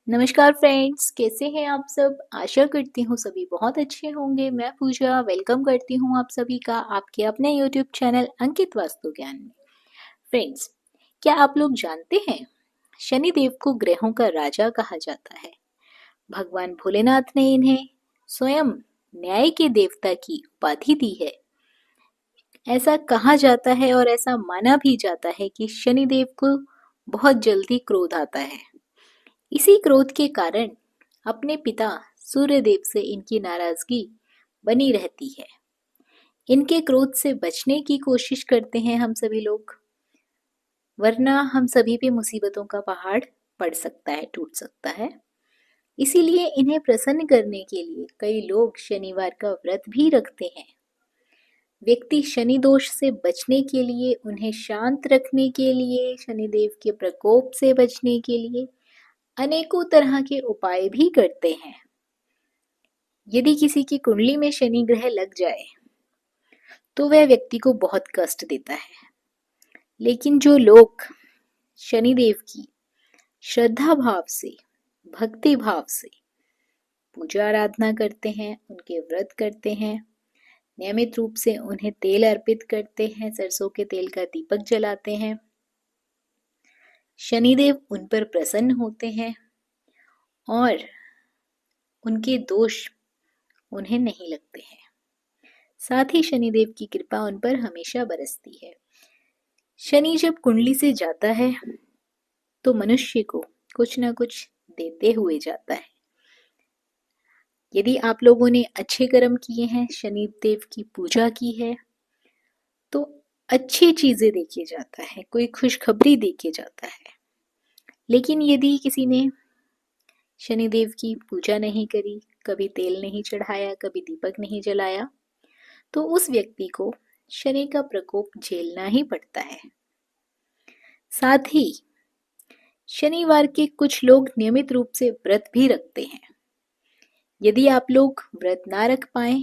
नमस्कार फ्रेंड्स, कैसे हैं आप सब। आशा करती हूँ सभी बहुत अच्छे होंगे। मैं पूजा वेलकम करती हूँ आप सभी का आपके अपने यूट्यूब चैनल अंकित वास्तु ज्ञान में। फ्रेंड्स, क्या आप लोग जानते हैं शनिदेव को ग्रहों का राजा कहा जाता है। भगवान भोलेनाथ ने इन्हें स्वयं न्याय के देवता की उपाधि दी है। ऐसा कहा जाता है और ऐसा माना भी जाता है कि शनिदेव को बहुत जल्दी क्रोध आता है। इसी क्रोध के कारण अपने पिता सूर्यदेव से इनकी नाराजगी बनी रहती है। इनके क्रोध से बचने की कोशिश करते हैं हम सभी लोग, वरना हम सभी पे मुसीबतों का पहाड़ पड़ सकता है, टूट सकता है। इसीलिए इन्हें प्रसन्न करने के लिए कई लोग शनिवार का व्रत भी रखते हैं। व्यक्ति शनि दोष से बचने के लिए, उन्हें शांत रखने के लिए, शनिदेव के प्रकोप से बचने के लिए अनेकों तरह के उपाय भी करते हैं। यदि किसी की कुंडली में शनि ग्रह लग जाए तो वह व्यक्ति को बहुत कष्ट देता है। लेकिन जो लोग शनिदेव की श्रद्धा भाव से, भक्ति भाव से पूजा आराधना करते हैं, उनके व्रत करते हैं, नियमित रूप से उन्हें तेल अर्पित करते हैं, सरसों के तेल का दीपक जलाते हैं, शनिदेव उन पर प्रसन्न होते हैं और उनके दोष उन्हें नहीं लगते हैं। साथ ही शनिदेव की कृपा उन पर हमेशा बरसती है। शनि जब कुंडली से जाता है तो मनुष्य को कुछ ना कुछ देते हुए जाता है। यदि आप लोगों ने अच्छे कर्म किए हैं, शनिदेव की पूजा की है, तो अच्छी चीजें देके जाता है, कोई खुशखबरी देके जाता है। लेकिन यदि किसी ने शनिदेव की पूजा नहीं करी, कभी तेल नहीं चढ़ाया, कभी दीपक नहीं जलाया, तो उस व्यक्ति को शनि का प्रकोप झेलना ही पड़ता है। साथ ही शनिवार के कुछ लोग नियमित रूप से व्रत भी रखते हैं। यदि आप लोग व्रत ना रख पाए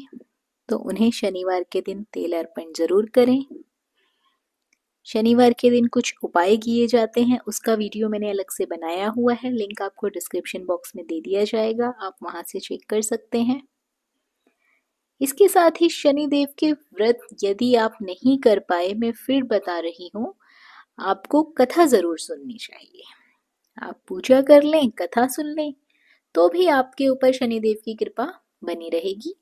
तो उन्हें शनिवार के दिन तेल अर्पण जरूर करें। शनिवार के दिन कुछ उपाय किए जाते हैं, उसका वीडियो मैंने अलग से बनाया हुआ है, लिंक आपको डिस्क्रिप्शन बॉक्स में दे दिया जाएगा, आप वहां से चेक कर सकते हैं। इसके साथ ही शनिदेव के व्रत यदि आप नहीं कर पाए, मैं फिर बता रही हूँ, आपको कथा जरूर सुननी चाहिए। आप पूजा कर लें, कथा सुन लें, तो भी आपके ऊपर शनिदेव की कृपा बनी रहेगी।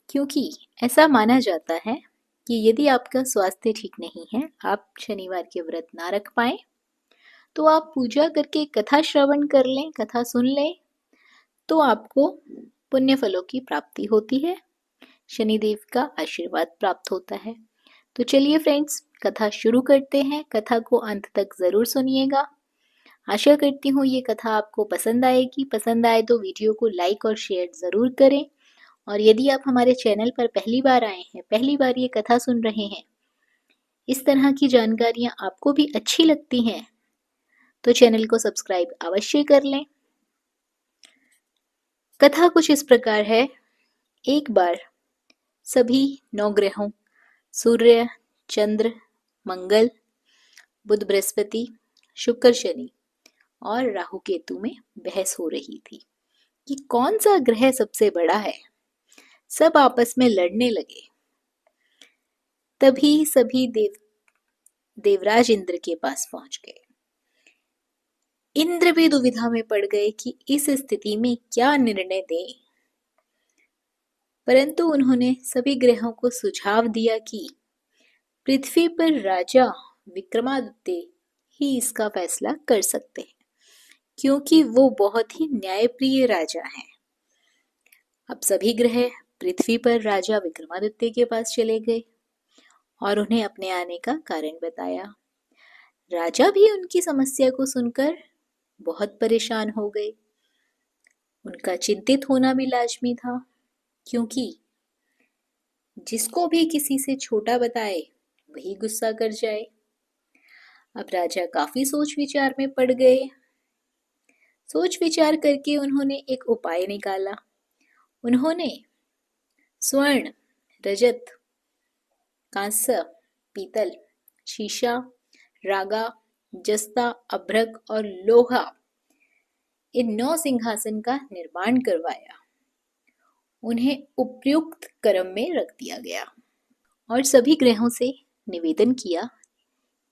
क्योंकि ऐसा माना जाता है कि यदि आपका स्वास्थ्य ठीक नहीं है, आप शनिवार के व्रत ना रख पाए, तो आप पूजा करके कथा श्रवण कर लें, कथा सुन लें, तो आपको पुण्य फलों की प्राप्ति होती है, शनिदेव का आशीर्वाद प्राप्त होता है। तो चलिए फ्रेंड्स, कथा शुरू करते हैं। कथा को अंत तक जरूर सुनिएगा। आशा करती हूँ ये कथा आपको पसंद आएगी। पसंद आए तो वीडियो को लाइक और शेयर जरूर करें। और यदि आप हमारे चैनल पर पहली बार आए हैं, पहली बार ये कथा सुन रहे हैं, इस तरह की जानकारियां आपको भी अच्छी लगती हैं, तो चैनल को सब्सक्राइब अवश्य कर लें। कथा कुछ इस प्रकार है। एक बार सभी 9 ग्रहों सूर्य, चंद्र, मंगल, बुध, बृहस्पति, शुक्र, शनि और राहु केतु में बहस हो रही थी कि कौन सा ग्रह सबसे बड़ा है। सब आपस में लड़ने लगे। तभी सभी देवराज इंद्र के पास पहुंच गए। इंद्र भी दुविधा में पड़ गए कि इस स्थिति में क्या निर्णय दें। परंतु उन्होंने सभी ग्रहों को सुझाव दिया कि पृथ्वी पर राजा विक्रमादित्य ही इसका फैसला कर सकते हैं, क्योंकि वो बहुत ही न्यायप्रिय राजा हैं। अब सभी ग्रह पृथ्वी पर राजा विक्रमादित्य के पास चले गए और उन्हें अपने आने का कारण बताया। राजा भी उनकी समस्या को सुनकर बहुत परेशान हो गए। उनका चिंतित होना भी लाजमी था, क्योंकि जिसको भी किसी से छोटा बताए वही गुस्सा कर जाए। अब राजा काफी सोच विचार में पड़ गए। सोच विचार करके उन्होंने एक उपाय निकाला। उन्होंने स्वर्ण, रजत, कांस्य, पीतल, शीशा, रागा, जस्ता, अभ्रक और लोहा, इन 9 सिंहासन का निर्माण करवाया। उन्हें उपयुक्त क्रम में रख दिया गया और सभी ग्रहों से निवेदन किया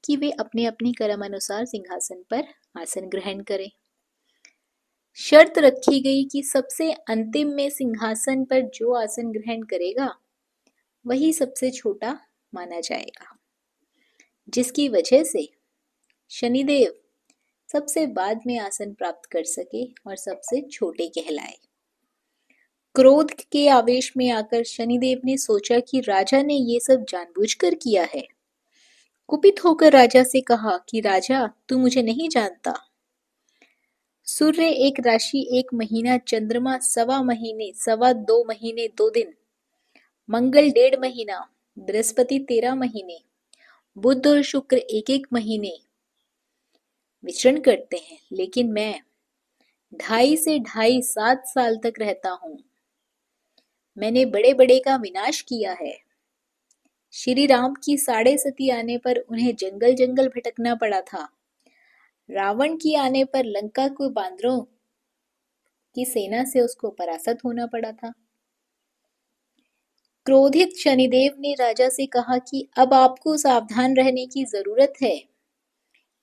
कि वे अपने अपने कर्म अनुसार सिंहासन पर आसन ग्रहण करें। शर्त रखी गई कि सबसे अंतिम में सिंहासन पर जो आसन ग्रहण करेगा वही सबसे छोटा माना जाएगा, जिसकी वजह से शनिदेव सबसे बाद में आसन प्राप्त कर सके और सबसे छोटे कहलाए। क्रोध के आवेश में आकर शनिदेव ने सोचा कि राजा ने ये सब जानबूझकर किया है। कुपित होकर राजा से कहा कि राजा, तू मुझे नहीं जानता। सूर्य 1 राशि 1 महीना, चंद्रमा 1.25 महीने, 2.25 महीने 2 दिन, मंगल 1.5 महीना, बृहस्पति 13 महीने, बुध और शुक्र 1-1 महीने विचरण करते हैं, लेकिन मैं 2.5 से 2.5-7 साल तक रहता हूँ। मैंने बड़े बड़े का विनाश किया है। श्री राम की 6.5 आने पर उन्हें जंगल जंगल भटकना पड़ा था। रावण की आने पर लंका को बांदरों की सेना से उसको परास्त होना पड़ा था। क्रोधित शनिदेव ने राजा से कहा कि अब आपको सावधान रहने की जरूरत है।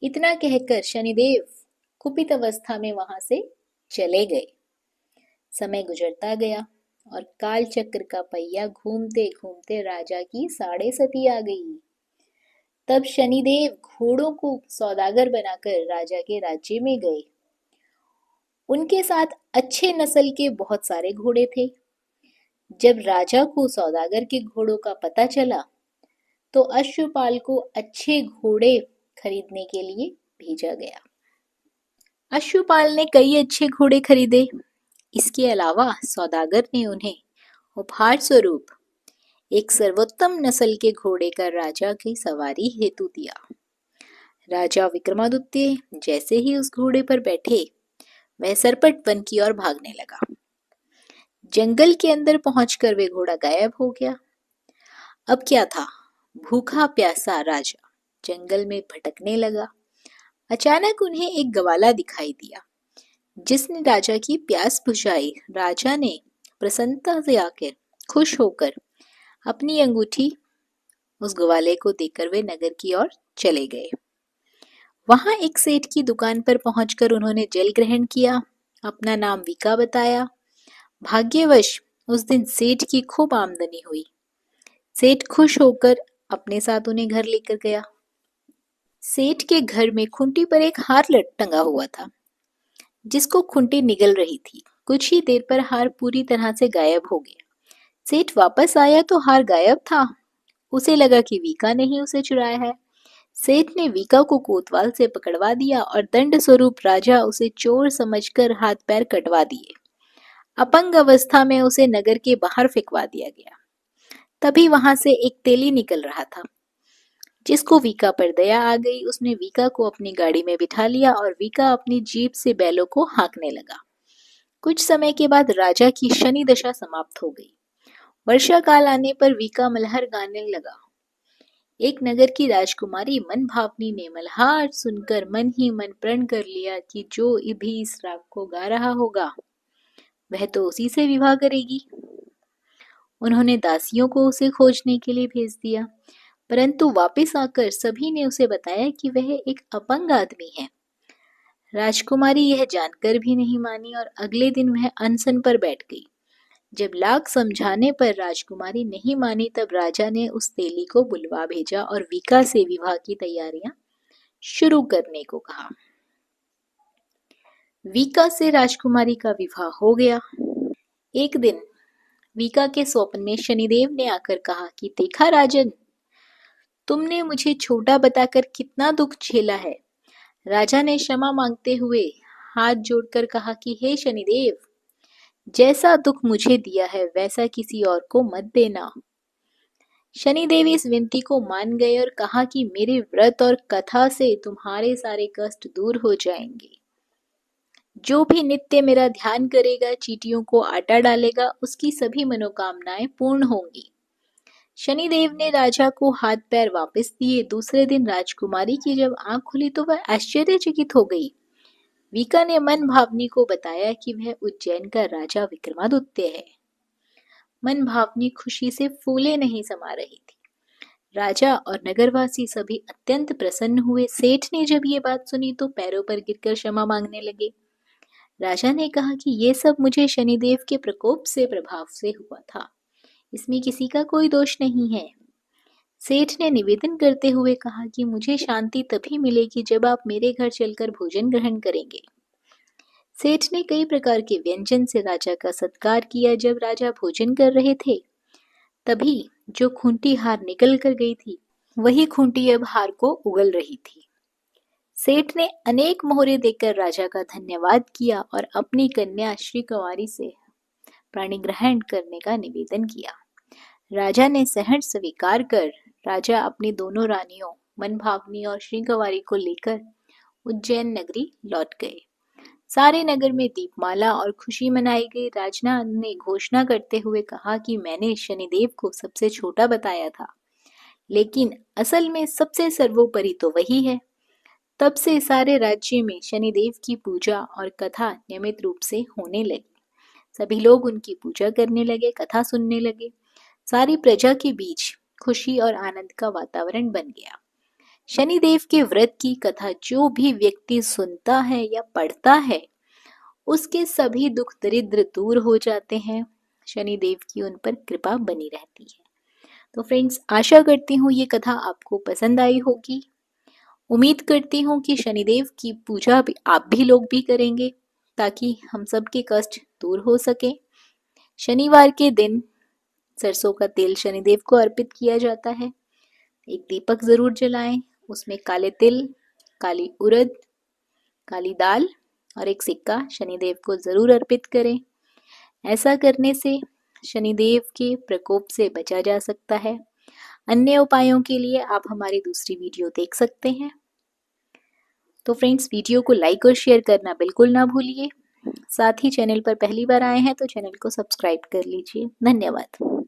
इतना कहकर शनिदेव कुपित अवस्था में वहां से चले गए। समय गुजरता गया और काल चक्र का पहिया घूमते घूमते राजा की 6.5 आ गई। तब शनिदेव घोड़ों को सौदागर बनाकर राजा के राज्य में गए। उनके साथ अच्छे नस्ल के बहुत सारे घोड़े थे। जब राजा को सौदागर के घोड़ों का पता चला तो अश्वपाल को अच्छे घोड़े खरीदने के लिए भेजा गया। अश्वपाल ने कई अच्छे घोड़े खरीदे। इसके अलावा सौदागर ने उन्हें उपहार स्वरूप एक सर्वोत्तम नस्ल के घोड़े का राजा की सवारी हेतु दिया। राजा विक्रमादित्य जैसे ही उस घोड़े पर बैठे, वह सरपट वन की ओर भागने लगा। जंगल के अंदर पहुंचकर वे घोड़ा गायब हो गया। अब क्या था, भूखा प्यासा राजा जंगल में भटकने लगा। अचानक उन्हें एक ग्वाला दिखाई दिया, जिसने राजा की प्यास बुझाई। राजा ने प्रसन्नता से आकर खुश होकर अपनी अंगूठी उस ग्वाले को देकर वे नगर की ओर चले गए। वहां एक सेठ की दुकान पर पहुंचकर उन्होंने जल ग्रहण किया, अपना नाम विका बताया। भाग्यवश उस दिन सेठ की खूब आमदनी हुई। सेठ खुश होकर अपने साथ उन्हें घर लेकर गया। सेठ के घर में खूंटी पर एक हार टंगा हुआ था, जिसको खूंटी निगल रही थी। कुछ ही देर पर हार पूरी तरह से गायब हो गया। सेठ वापस आया तो हार गायब था। उसे लगा कि वीका ने ही उसे चुराया है। सेठ ने वीका को कोतवाल से पकड़वा दिया और दंड स्वरूप राजा उसे चोर समझकर हाथ पैर कटवा दिए। अपंग अवस्था में उसे नगर के बाहर फेंकवा दिया गया। तभी वहां से एक तेली निकल रहा था, जिसको वीका पर दया आ गई। उसने वीका को अपनी गाड़ी में बिठा लिया और वीका अपनी जीप से बैलों को हाँकने लगा। कुछ समय के बाद राजा की शनि दशा समाप्त हो गई। वर्षा काल आने पर वीका मल्हार गाने लगा। एक नगर की राजकुमारी मन भावनी ने मल्हार सुनकर मन ही मन प्रण कर लिया कि जो भी इस राग को गा रहा होगा वह तो उसी से विवाह करेगी। उन्होंने दासियों को उसे खोजने के लिए भेज दिया, परंतु वापस आकर सभी ने उसे बताया कि वह एक अपंग आदमी है। राजकुमारी यह जानकर भी नहीं मानी और अगले दिन वह अनशन पर बैठ गई। जब लाख समझाने पर राजकुमारी नहीं मानी, तब राजा ने उस तेली को बुलवा भेजा और वीका से विवाह की तैयारियां शुरू करने को कहा। वीका से राजकुमारी का विवाह हो गया। एक दिन वीका के स्वप्न में शनिदेव ने आकर कहा कि देखा राजन, तुमने मुझे छोटा बताकर कितना दुख झेला है। राजा ने क्षमा मांगते हुए हाथ जोड़कर कहा कि हे शनिदेव, जैसा दुख मुझे दिया है वैसा किसी और को मत देना। शनिदेव इस विनती को मान गए और कहा कि मेरे व्रत और कथा से तुम्हारे सारे कष्ट दूर हो जाएंगे। जो भी नित्य मेरा ध्यान करेगा, चींटियों को आटा डालेगा, उसकी सभी मनोकामनाएं पूर्ण होंगी। शनिदेव ने राजा को हाथ पैर वापस दिए। दूसरे दिन राजकुमारी की जब आंख खुली तो वह आश्चर्यचकित हो गई। वीका ने मन भावनी को बताया कि वह उज्जैन का राजा विक्रमादित्य है। मन भावनी खुशी से फूले नहीं समा रही थी। राजा और नगरवासी सभी अत्यंत प्रसन्न हुए। सेठ ने जब ये बात सुनी तो पैरों पर गिरकर क्षमा मांगने लगे। राजा ने कहा कि ये सब मुझे शनिदेव के प्रकोप से प्रभाव से हुआ था, इसमें किसी का कोई दोष नहीं है। सेठ ने निवेदन करते हुए कहा कि मुझे शांति तभी मिलेगी जब आप मेरे घर चलकर भोजन ग्रहण करेंगे। सेठ ने कई प्रकार के व्यंजन से राजा का सत्कार किया। जब राजा भोजन कर रहे थे तभी जो खूंटी हार निकल कर गई थी, वही खूंटी अब हार को उगल रही थी। सेठ ने अनेक मोहरे देकर राजा का धन्यवाद किया और अपनी कन्या श्री कुंवारी से प्राणी ग्रहण करने का निवेदन किया। राजा ने सहर्ष स्वीकार कर राजा अपनी दोनों रानियों मनभावनी और श्री कुंवारी को लेकर उज्जैन नगरी लौट गए। सारे नगर में दीपमाला और खुशी मनाई गई। राजा ने घोषणा करते हुए कहा कि मैंने शनिदेव को सबसे छोटा बताया था, लेकिन असल में सबसे सर्वोपरि तो वही है। तब से सारे राज्य में शनिदेव की पूजा और कथा नियमित रूप से होने लगी। सभी लोग उनकी पूजा करने लगे, कथा सुनने लगे। सारी प्रजा के बीच खुशी और आनंद का वातावरण बन गया। शनिदेव के व्रत की कथा जो भी व्यक्ति सुनता है या पढ़ता है, उसके सभी दुख दरिद्र दूर हो जाते हैं। शनिदेव की उन पर कृपा बनी रहती है। तो फ्रेंड्स, आशा करती हूँ ये कथा आपको पसंद आई होगी। उम्मीद करती हूँ कि शनिदेव की पूजा भी आप भी लोग भी करेंगे ताकि हम सबके कष्ट दूर हो सके। शनिवार के दिन सरसों का तेल शनिदेव को अर्पित किया जाता है। एक दीपक जरूर जलाएं, उसमें काले तिल, काली उड़द, काली दाल और एक सिक्का शनिदेव को जरूर अर्पित करें। ऐसा करने से शनिदेव के प्रकोप से बचा जा सकता है। अन्य उपायों के लिए आप हमारी दूसरी वीडियो देख सकते हैं। तो फ्रेंड्स, वीडियो को लाइक और शेयर करना बिल्कुल ना भूलिए। साथ ही चैनल पर पहली बार आए हैं तो चैनल को सब्सक्राइब कर लीजिए। धन्यवाद।